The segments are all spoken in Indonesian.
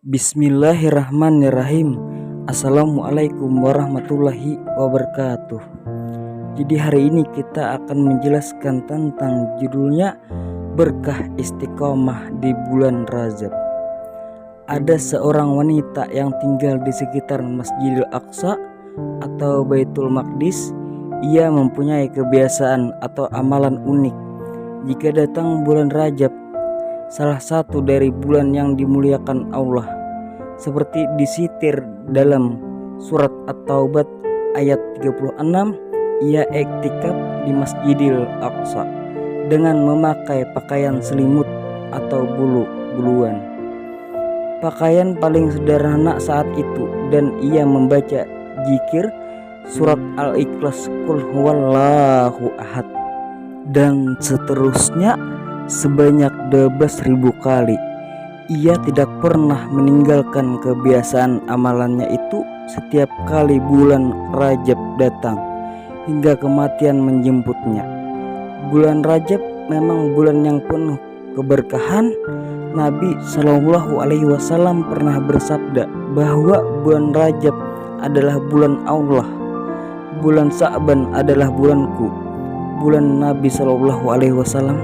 Bismillahirrahmanirrahim. Assalamualaikum warahmatullahi wabarakatuh. Jadi hari ini kita akan menjelaskan tentang judulnya Berkah Istiqomah di bulan Rajab. Ada seorang wanita yang tinggal di sekitar Masjidil Aqsa atau Baitul Maqdis. Ia mempunyai kebiasaan atau amalan unik. Jika datang bulan Rajab, salah satu dari bulan yang dimuliakan Allah, seperti disitir dalam surat At-Taubah ayat 36, ia iktikaf di Masjidil Aqsa dengan memakai pakaian selimut atau bulu-buluan, pakaian paling sederhana saat itu, dan ia membaca zikir surat Al-Ikhlas, Qul huwallahu ahad, dan seterusnya sebanyak 12.000 kali. Ia tidak pernah meninggalkan kebiasaan amalannya itu setiap kali bulan Rajab datang hingga kematian menjemputnya. Bulan Rajab memang bulan yang penuh keberkahan. Nabi Shallallahu Alaihi Wasallam pernah bersabda bahwa bulan Rajab adalah bulan Allah, bulan Sa'ban adalah bulanku, bulan Nabi Shallallahu Alaihi Wasallam,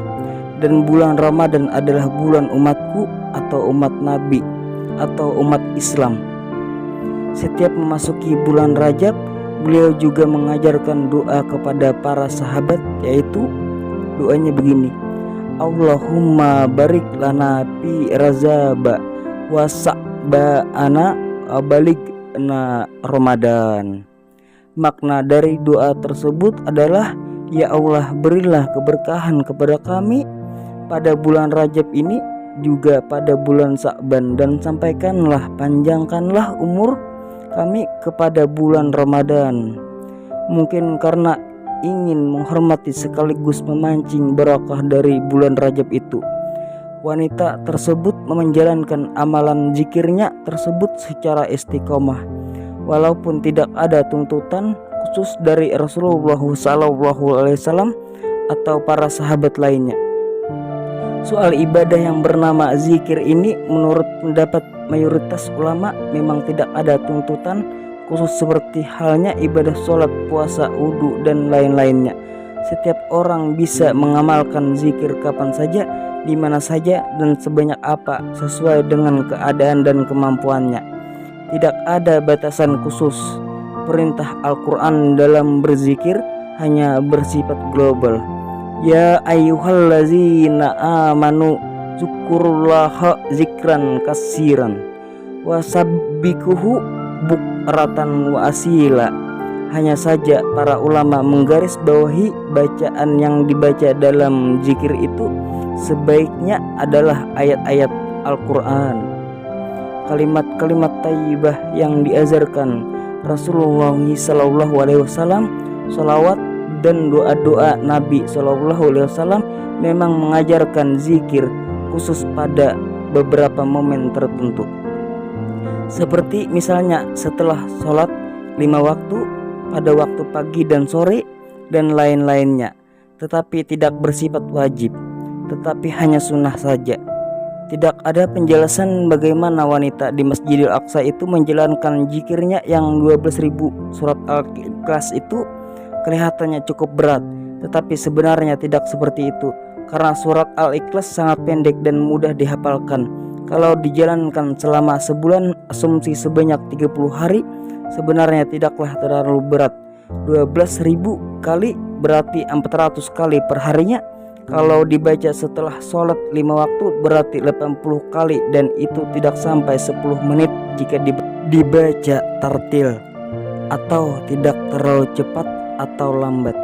dan bulan Ramadan adalah bulan umatku atau umat Nabi atau umat Islam. Setiap memasuki bulan Rajab, beliau juga mengajarkan doa kepada para sahabat, yaitu doanya begini: Allahumma barik lana fi razaba wa sa'bana baligna Ramadan. Makna dari doa tersebut adalah, ya Allah, berilah keberkahan kepada kami pada bulan Rajab ini, juga pada bulan Sa'ban, dan sampaikanlah, panjangkanlah umur kami kepada bulan Ramadan. Mungkin karena ingin menghormati sekaligus memancing barakah dari bulan Rajab itu, wanita tersebut menjalankan amalan zikirnya tersebut secara istiqomah, walaupun tidak ada tuntutan khusus dari Rasulullah SAW atau para sahabat lainnya. Soal ibadah yang bernama zikir ini, menurut pendapat mayoritas ulama, memang tidak ada tuntutan khusus seperti halnya ibadah sholat, puasa, wudhu, dan lain-lainnya. Setiap orang bisa mengamalkan zikir kapan saja, di mana saja, dan sebanyak apa sesuai dengan keadaan dan kemampuannya. Tidak ada batasan khusus. Perintah Al-Quran dalam berzikir hanya bersifat global. Ya ayyuhallazina amanu zukurullaha zikran kasiran wasabbikuhu bukratan wa asila. Hanya saja para ulama menggarisbawahi bacaan yang dibaca dalam zikir itu sebaiknya adalah ayat-ayat Al-Quran, kalimat-kalimat thayyibah yang diajarkan Rasulullah SAW, salawat dan doa-doa Nabi SAW memang mengajarkan zikir khusus pada beberapa momen tertentu, seperti misalnya setelah sholat 5 waktu, pada waktu pagi dan sore, dan lain-lainnya, tetapi tidak bersifat wajib, tetapi hanya sunnah saja. Tidak ada penjelasan bagaimana wanita di Masjidil Aqsa itu menjalankan zikirnya yang 12.000 surat Al-Ikhlas itu kelihatannya cukup berat, tetapi sebenarnya tidak seperti itu, karena surat Al-Ikhlas sangat pendek dan mudah dihafalkan. Kalau dijalankan selama sebulan, asumsi sebanyak 30 hari, sebenarnya tidaklah terlalu berat. 12.000 kali berarti 400 kali per harinya. Kalau dibaca setelah sholat 5 waktu berarti 80 kali, dan itu tidak sampai 10 menit jika dibaca tartil atau tidak terlalu cepat atau lambat.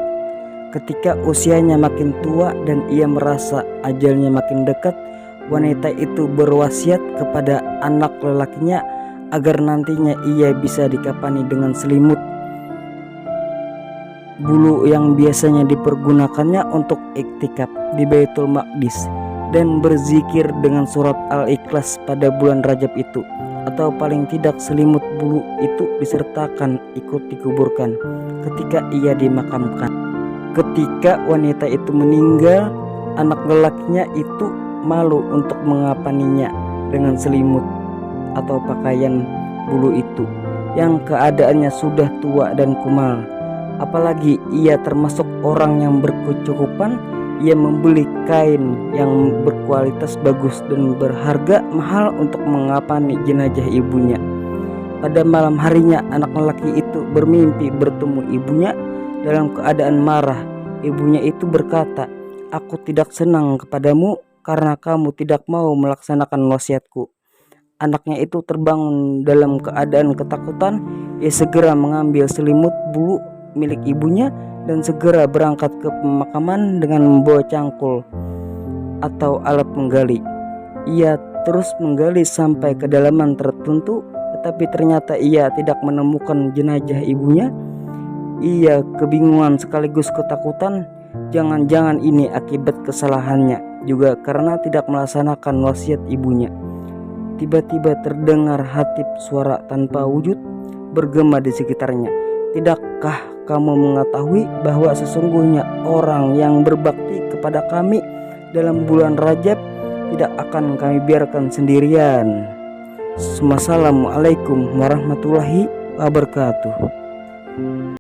Ketika usianya makin tua dan ia merasa ajalnya makin dekat, wanita itu berwasiat kepada anak lelakinya agar nantinya ia bisa dikafani dengan selimut bulu yang biasanya dipergunakannya untuk iktikaf di Baitul Maqdis, dan berzikir dengan surat Al-Ikhlas pada bulan Rajab itu, atau paling tidak selimut bulu itu disertakan ikut dikuburkan ketika ia dimakamkan. Ketika wanita itu meninggal, anak lelakinya itu malu untuk mengapaninya dengan selimut atau pakaian bulu itu yang keadaannya sudah tua dan kumal. Apalagi ia termasuk orang yang berkecukupan, ia membeli kain yang berkualitas bagus dan berharga mahal untuk mengapani jenazah ibunya. Pada malam harinya anak lelaki itu bermimpi bertemu ibunya dalam keadaan marah. Ibunya itu berkata, "Aku tidak senang kepadamu karena kamu tidak mau melaksanakan wasiatku." Anaknya itu terbangun dalam keadaan ketakutan. Ia segera mengambil selimut bulu milik ibunya dan segera berangkat ke pemakaman dengan membawa cangkul atau alat menggali. Ia terus menggali sampai kedalaman tertentu, tetapi ternyata ia tidak menemukan jenazah ibunya. Ia kebingungan sekaligus ketakutan. Jangan-jangan ini akibat kesalahannya, juga karena tidak melaksanakan wasiat ibunya. Tiba-tiba terdengar hatip suara tanpa wujud bergema di sekitarnya. "Tidakkah kamu mengetahui bahwa sesungguhnya orang yang berbakti kepada kami dalam bulan Rajab tidak akan kami biarkan sendirian." Wassalamualaikum warahmatullahi wabarakatuh.